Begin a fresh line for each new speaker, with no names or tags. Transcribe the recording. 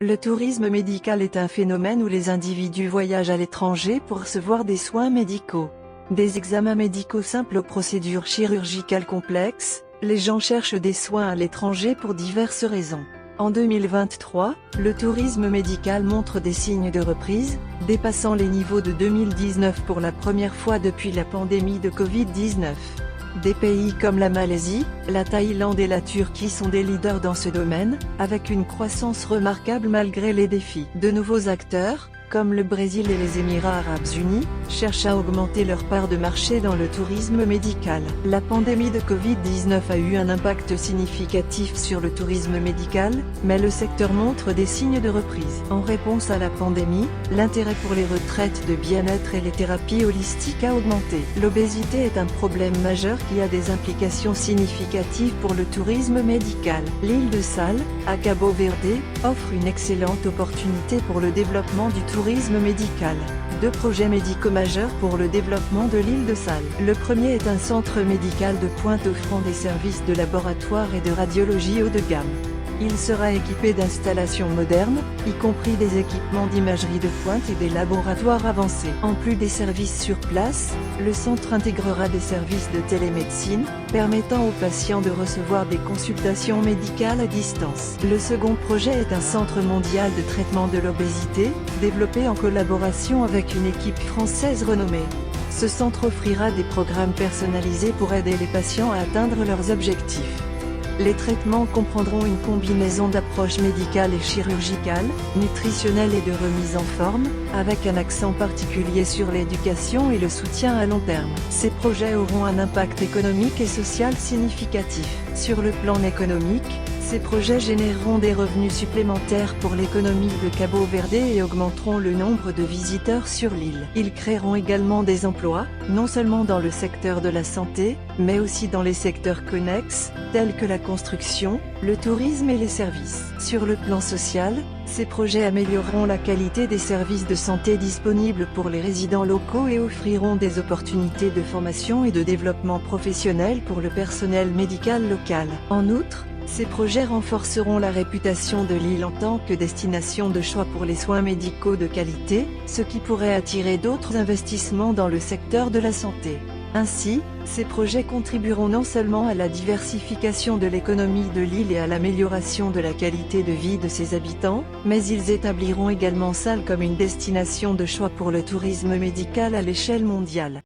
Le tourisme médical est un phénomène où les individus voyagent à l'étranger pour recevoir des soins médicaux. Des examens médicaux simples aux procédures chirurgicales complexes, les gens cherchent des soins à l'étranger pour diverses raisons. En 2023, le tourisme médical montre des signes de reprise, dépassant les niveaux de 2019 pour la première fois depuis la pandémie de Covid-19. Des pays comme la Malaisie, la Thaïlande et la Turquie sont des leaders dans ce domaine, avec une croissance remarquable malgré les défis. De nouveaux acteurs, comme le Brésil et les Émirats arabes unis, cherchent à augmenter leur part de marché dans le tourisme médical. La pandémie de Covid-19 a eu un impact significatif sur le tourisme médical, mais le secteur montre des signes de reprise. En réponse à la pandémie, l'intérêt pour les retraites de bien-être et les thérapies holistiques a augmenté. L'obésité est un problème majeur qui a des implications significatives pour le tourisme médical. L'île de Sal, à Cabo Verde, offre une excellente opportunité pour le développement du tourisme médical. Deux projets médicaux majeurs pour le développement de l'île de Sal. Le premier est un centre médical de pointe offrant des services de laboratoire et de radiologie haut de gamme. Il sera équipé d'installations modernes, y compris des équipements d'imagerie de pointe et des laboratoires avancés. En plus des services sur place, le centre intégrera des services de télémédecine, permettant aux patients de recevoir des consultations médicales à distance. Le second projet est un centre mondial de traitement de l'obésité, développé en collaboration avec une équipe française renommée. Ce centre offrira des programmes personnalisés pour aider les patients à atteindre leurs objectifs. Les traitements comprendront une combinaison d'approches médicales et chirurgicales, nutritionnelles et de remise en forme, avec un accent particulier sur l'éducation et le soutien à long terme. Ces projets auront un impact économique et social significatif. Sur le plan économique, ces projets généreront des revenus supplémentaires pour l'économie de Cabo Verde et augmenteront le nombre de visiteurs sur l'île. Ils créeront également des emplois, non seulement dans le secteur de la santé, mais aussi dans les secteurs connexes, tels que la construction, le tourisme et les services. Sur le plan social, ces projets amélioreront la qualité des services de santé disponibles pour les résidents locaux et offriront des opportunités de formation et de développement professionnel pour le personnel médical local. En outre, ces projets renforceront la réputation de l'île en tant que destination de choix pour les soins médicaux de qualité, ce qui pourrait attirer d'autres investissements dans le secteur de la santé. Ainsi, ces projets contribueront non seulement à la diversification de l'économie de l'île et à l'amélioration de la qualité de vie de ses habitants, mais ils établiront également Sal comme une destination de choix pour le tourisme médical à l'échelle mondiale.